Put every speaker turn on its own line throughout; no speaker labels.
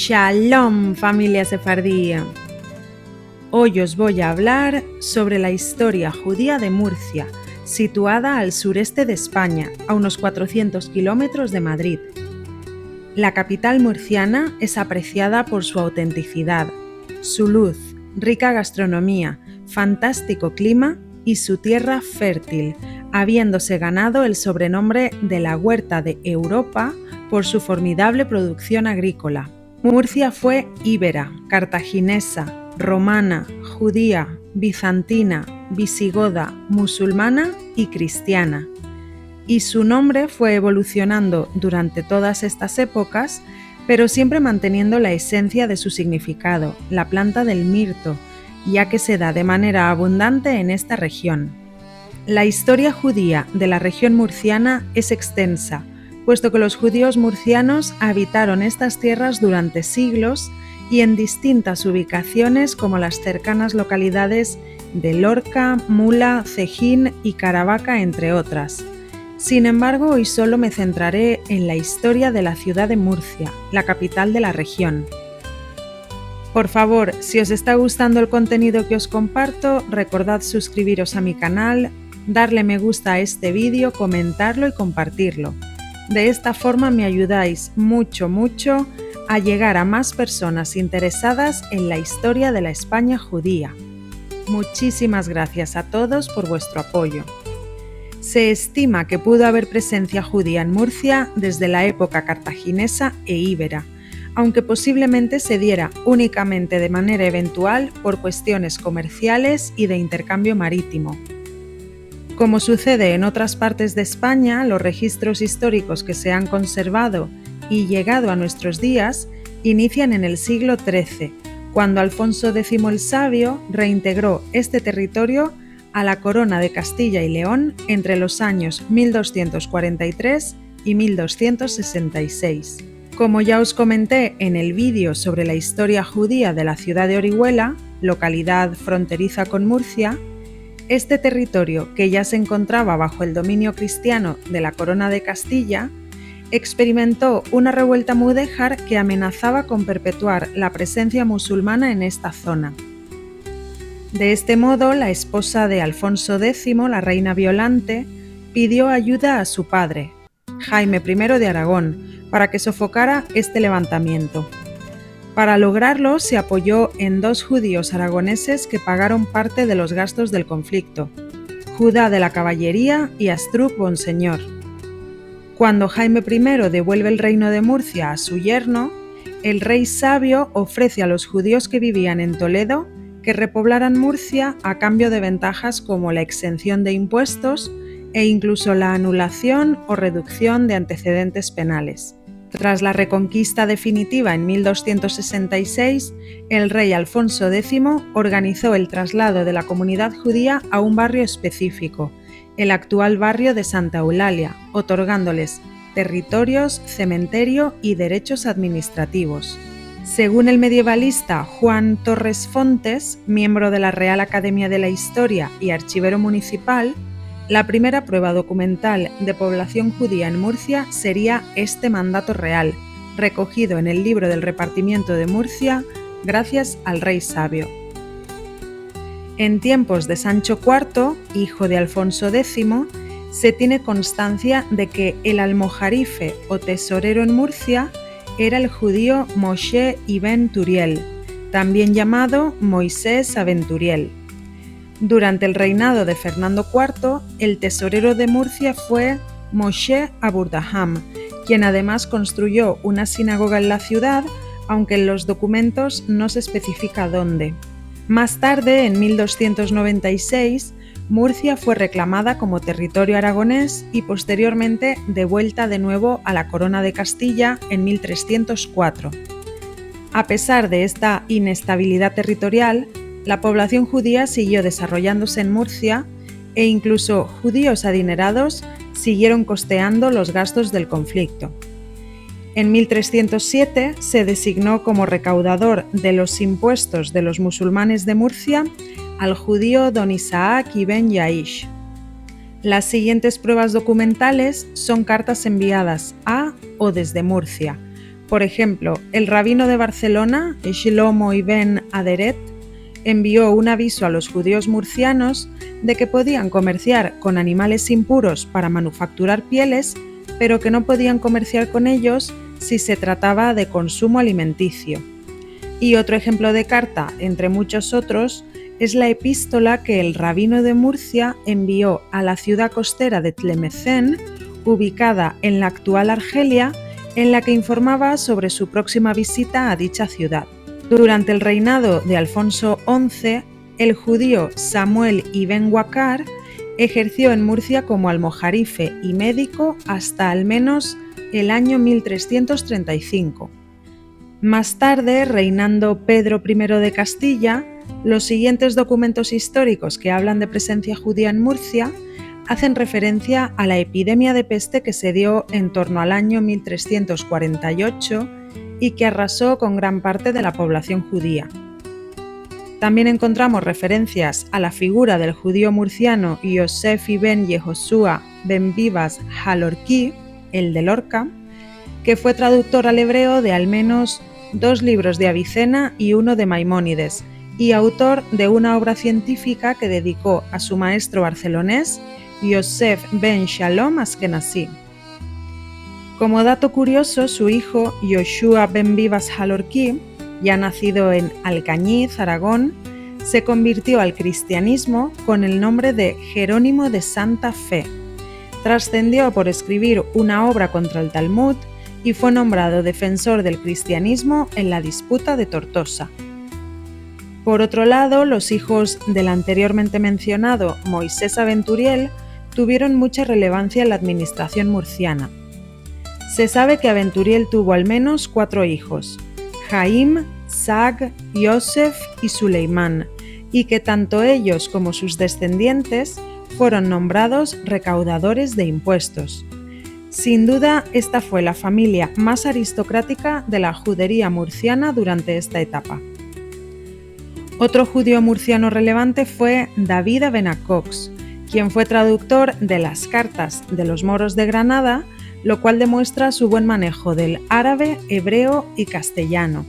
Shalom, familia sefardí. Hoy os voy a hablar sobre la historia judía de Murcia, situada al sureste de España, a unos 400 kilómetros de Madrid. La capital murciana es apreciada por su autenticidad, su luz, rica gastronomía, fantástico clima y su tierra fértil, habiéndose ganado el sobrenombre de la Huerta de Europa por su formidable producción agrícola. Murcia fue íbera, cartaginesa, romana, judía, bizantina, visigoda, musulmana y cristiana. Y su nombre fue evolucionando durante todas estas épocas, pero siempre manteniendo la esencia de su significado, la planta del mirto, ya que se da de manera abundante en esta región. La historia judía de la región murciana es extensa, puesto que los judíos murcianos habitaron estas tierras durante siglos y en distintas ubicaciones como las cercanas localidades de Lorca, Mula, Cejín y Caravaca, entre otras. Sin embargo, hoy solo me centraré en la historia de la ciudad de Murcia, la capital de la región. Por favor, si os está gustando el contenido que os comparto, recordad suscribiros a mi canal, darle me gusta a este vídeo, comentarlo y compartirlo. De esta forma me ayudáis mucho a llegar a más personas interesadas en la historia de la España judía. Muchísimas gracias a todos por vuestro apoyo. Se estima que pudo haber presencia judía en Murcia desde la época cartaginesa e íbera, aunque posiblemente se diera únicamente de manera eventual por cuestiones comerciales y de intercambio marítimo. Como sucede en otras partes de España, los registros históricos que se han conservado y llegado a nuestros días inician en el siglo XIII, cuando Alfonso X el Sabio reintegró este territorio a la corona de Castilla y León entre los años 1243 y 1266. Como ya os comenté en el vídeo sobre la historia judía de la ciudad de Orihuela, localidad fronteriza con Murcia, este territorio, que ya se encontraba bajo el dominio cristiano de la Corona de Castilla, experimentó una revuelta mudéjar que amenazaba con perpetuar la presencia musulmana en esta zona. De este modo, la esposa de Alfonso X, la reina Violante, pidió ayuda a su padre, Jaime I de Aragón, para que sofocara este levantamiento. Para lograrlo, se apoyó en dos judíos aragoneses que pagaron parte de los gastos del conflicto, Judá de la Caballería y Astruc Bonseñor. Cuando Jaime I devuelve el reino de Murcia a su yerno, el rey sabio ofrece a los judíos que vivían en Toledo que repoblaran Murcia a cambio de ventajas como la exención de impuestos e incluso la anulación o reducción de antecedentes penales. Tras la reconquista definitiva en 1266, el rey Alfonso X organizó el traslado de la comunidad judía a un barrio específico, el actual barrio de Santa Eulalia, otorgándoles territorios, cementerio y derechos administrativos. Según el medievalista Juan Torres Fontes, miembro de la Real Academia de la Historia y archivero municipal, la primera prueba documental de población judía en Murcia sería este mandato real, recogido en el libro del repartimiento de Murcia, gracias al rey sabio. En tiempos de Sancho IV, hijo de Alfonso X, se tiene constancia de que el almojarife o tesorero en Murcia era el judío Moshe Ibn Turiel, también llamado Moisés Aventuriel. Durante el reinado de Fernando IV, el tesorero de Murcia fue Moshe Aburdaham, quien además construyó una sinagoga en la ciudad, aunque en los documentos no se especifica dónde. Más tarde, en 1296, Murcia fue reclamada como territorio aragonés y posteriormente devuelta de nuevo a la Corona de Castilla en 1304. A pesar de esta inestabilidad territorial, la población judía siguió desarrollándose en Murcia e incluso judíos adinerados siguieron costeando los gastos del conflicto. En 1307 se designó como recaudador de los impuestos de los musulmanes de Murcia al judío don Isaac ibn Yaish. Las siguientes pruebas documentales son cartas enviadas a o desde Murcia. Por ejemplo, el rabino de Barcelona, Shlomo ibn Aderet, envió un aviso a los judíos murcianos de que podían comerciar con animales impuros para manufacturar pieles, pero que no podían comerciar con ellos si se trataba de consumo alimenticio. Y otro ejemplo de carta, entre muchos otros, es la epístola que el rabino de Murcia envió a la ciudad costera de Tlemecén, ubicada en la actual Argelia, en la que informaba sobre su próxima visita a dicha ciudad. Durante el reinado de Alfonso XI, el judío Samuel ibn Wakar ejerció en Murcia como almojarife y médico hasta al menos el año 1335. Más tarde, reinando Pedro I de Castilla, los siguientes documentos históricos que hablan de presencia judía en Murcia hacen referencia a la epidemia de peste que se dio en torno al año 1348 y que arrasó con gran parte de la población judía. También encontramos referencias a la figura del judío murciano Yosef ibn Yehoshua ben Vivas Halorki, el de Lorca, que fue traductor al hebreo de al menos 2 libros de Avicena y uno de Maimónides, y autor de una obra científica que dedicó a su maestro barcelonés, Yosef ben Shalom Askenazí. Como dato curioso, su hijo, Yoshua ben Vivas Halorki, ya nacido en Alcañiz, Aragón, se convirtió al cristianismo con el nombre de Jerónimo de Santa Fe. Trascendió por escribir una obra contra el Talmud y fue nombrado defensor del cristianismo en la disputa de Tortosa. Por otro lado, los hijos del anteriormente mencionado Moisés Aventuriel tuvieron mucha relevancia en la administración murciana. Se sabe que Aventuriel tuvo al menos 4 hijos, Jaim, Sag, Yosef y Suleimán, y que tanto ellos como sus descendientes fueron nombrados recaudadores de impuestos. Sin duda, esta fue la familia más aristocrática de la judería murciana durante esta etapa. Otro judío murciano relevante fue David Abenacox, quien fue traductor de las cartas de los moros de Granada, lo cual demuestra su buen manejo del árabe, hebreo y castellano.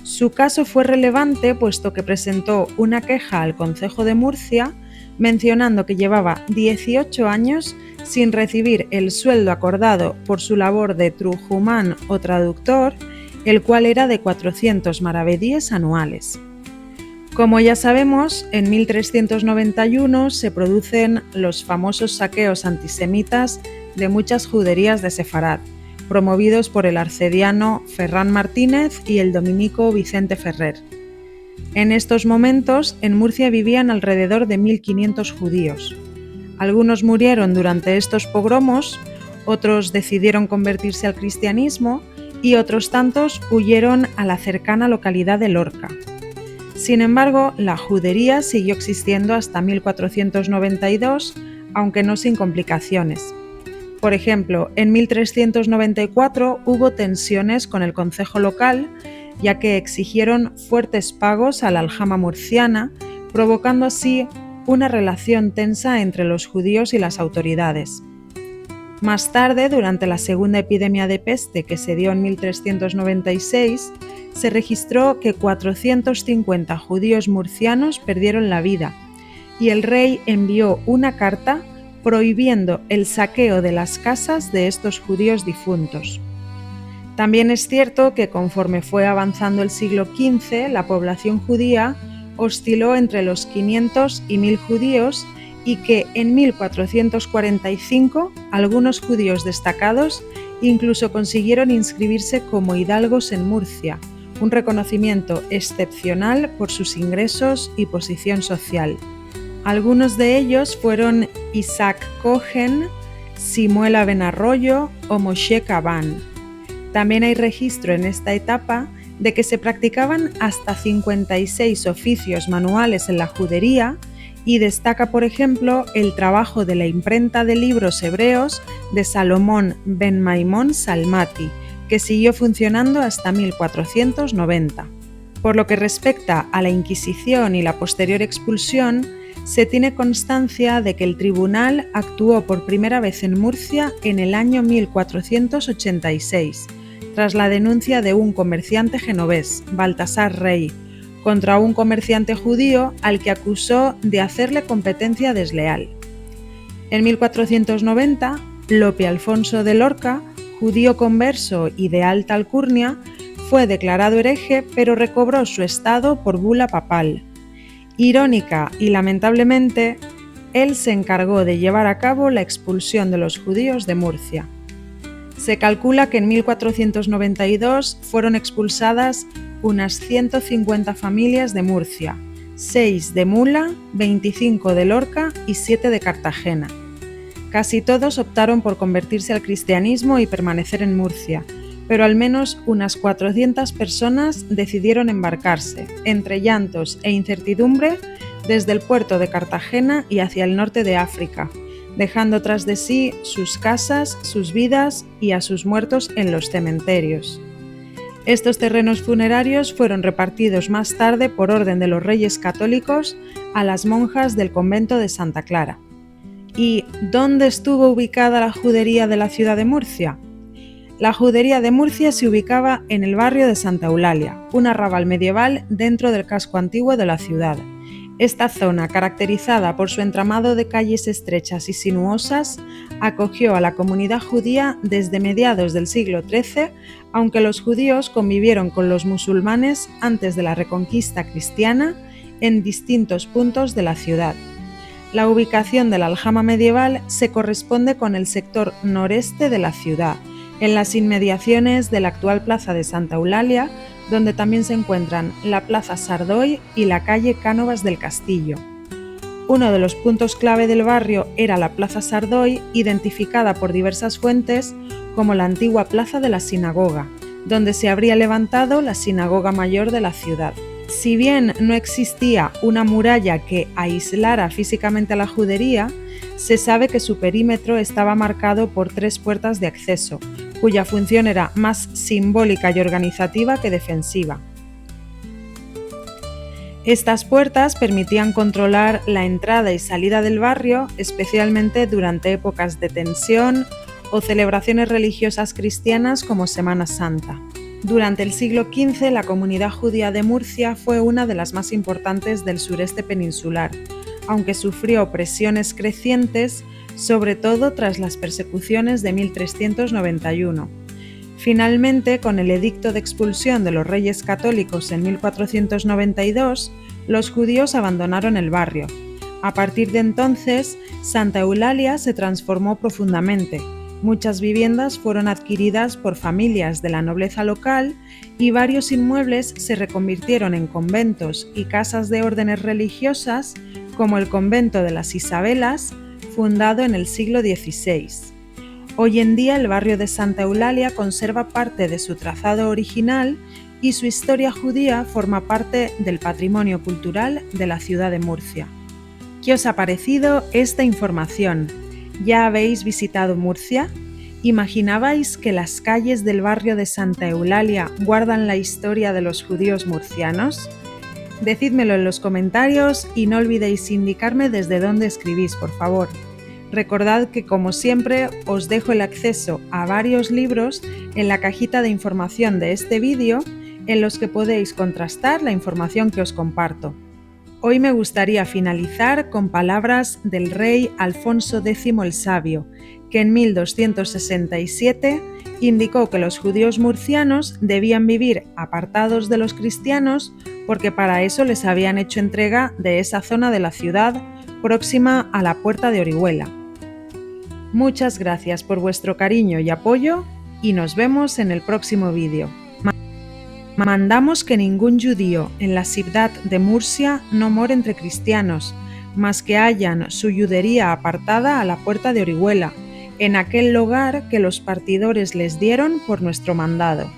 Su caso fue relevante puesto que presentó una queja al Concejo de Murcia mencionando que llevaba 18 años sin recibir el sueldo acordado por su labor de trujumán o traductor, el cual era de 400 maravedíes anuales. Como ya sabemos, en 1391 se producen los famosos saqueos antisemitas de muchas juderías de Sefarad, promovidos por el arcediano Ferran Martínez y el dominico Vicente Ferrer. En estos momentos, en Murcia vivían alrededor de 1.500 judíos. Algunos murieron durante estos pogromos, otros decidieron convertirse al cristianismo y otros tantos huyeron a la cercana localidad de Lorca. Sin embargo, la judería siguió existiendo hasta 1492, aunque no sin complicaciones. Por ejemplo, en 1394 hubo tensiones con el concejo local, ya que exigieron fuertes pagos a la aljama murciana, provocando así una relación tensa entre los judíos y las autoridades. Más tarde, durante la segunda epidemia de peste que se dio en 1396, se registró que 450 judíos murcianos perdieron la vida, y el rey envió una carta prohibiendo el saqueo de las casas de estos judíos difuntos. También es cierto que conforme fue avanzando el siglo XV, la población judía osciló entre los 500 y 1000 judíos y que en 1445 algunos judíos destacados incluso consiguieron inscribirse como hidalgos en Murcia, un reconocimiento excepcional por sus ingresos y posición social. Algunos de ellos fueron Isaac Cohen, Simuel Abenarroyo o Moshe Kaban. También hay registro en esta etapa de que se practicaban hasta 56 oficios manuales en la judería y destaca, por ejemplo, el trabajo de la imprenta de libros hebreos de Salomón ben Maimón Salmati, que siguió funcionando hasta 1490. Por lo que respecta a la Inquisición y la posterior expulsión, se tiene constancia de que el tribunal actuó por primera vez en Murcia en el año 1486, tras la denuncia de un comerciante genovés, Baltasar Rey, contra un comerciante judío al que acusó de hacerle competencia desleal. En 1490, Lope Alfonso de Lorca, judío converso y de alta alcurnia, fue declarado hereje pero recobró su estado por bula papal. Irónica y lamentablemente, él se encargó de llevar a cabo la expulsión de los judíos de Murcia. Se calcula que en 1492 fueron expulsadas unas 150 familias de Murcia, 6 de Mula, 25 de Lorca y 7 de Cartagena. Casi todos optaron por convertirse al cristianismo y permanecer en Murcia, pero al menos unas 400 personas decidieron embarcarse, entre llantos e incertidumbre, desde el puerto de Cartagena y hacia el norte de África, dejando tras de sí sus casas, sus vidas y a sus muertos en los cementerios. Estos terrenos funerarios fueron repartidos más tarde por orden de los Reyes Católicos a las monjas del convento de Santa Clara. ¿Y dónde estuvo ubicada la judería de la ciudad de Murcia? La judería de Murcia se ubicaba en el barrio de Santa Eulalia, un arrabal medieval dentro del casco antiguo de la ciudad. Esta zona, caracterizada por su entramado de calles estrechas y sinuosas, acogió a la comunidad judía desde mediados del siglo XIII, aunque los judíos convivieron con los musulmanes antes de la reconquista cristiana en distintos puntos de la ciudad. La ubicación de la aljama medieval se corresponde con el sector noreste de la ciudad, en las inmediaciones de la actual plaza de Santa Eulalia, donde también se encuentran la plaza Sardoy y la calle Cánovas del Castillo. Uno de los puntos clave del barrio era la plaza Sardoy, identificada por diversas fuentes como la antigua plaza de la sinagoga, donde se habría levantado la sinagoga mayor de la ciudad. Si bien no existía una muralla que aislara físicamente a la judería, se sabe que su perímetro estaba marcado por 3 puertas de acceso, cuya función era más simbólica y organizativa que defensiva. Estas puertas permitían controlar la entrada y salida del barrio, especialmente durante épocas de tensión o celebraciones religiosas cristianas como Semana Santa. Durante el siglo XV, la comunidad judía de Murcia fue una de las más importantes del sureste peninsular, aunque sufrió presiones crecientes, sobre todo tras las persecuciones de 1391. Finalmente, con el edicto de expulsión de los Reyes Católicos en 1492, los judíos abandonaron el barrio. A partir de entonces, Santa Eulalia se transformó profundamente. Muchas viviendas fueron adquiridas por familias de la nobleza local y varios inmuebles se reconvirtieron en conventos y casas de órdenes religiosas, como el convento de las Isabelas, fundado en el siglo XVI. Hoy en día el barrio de Santa Eulalia conserva parte de su trazado original y su historia judía forma parte del patrimonio cultural de la ciudad de Murcia. ¿Qué os ha parecido esta información? ¿Ya habéis visitado Murcia? ¿Imaginabais que las calles del barrio de Santa Eulalia guardan la historia de los judíos murcianos? Decídmelo en los comentarios y no olvidéis indicarme desde dónde escribís, por favor. Recordad que, como siempre, os dejo el acceso a varios libros en la cajita de información de este vídeo, en los que podéis contrastar la información que os comparto. Hoy me gustaría finalizar con palabras del rey Alfonso X el Sabio, que en 1267 indicó que los judíos murcianos debían vivir apartados de los cristianos porque para eso les habían hecho entrega de esa zona de la ciudad próxima a la Puerta de Orihuela. Muchas gracias por vuestro cariño y apoyo y nos vemos en el próximo vídeo. Mandamos que ningún judío en la ciudad de Murcia no more entre cristianos, mas que hallan su yudería apartada a la puerta de Orihuela, en aquel lugar que los partidores les dieron por nuestro mandado.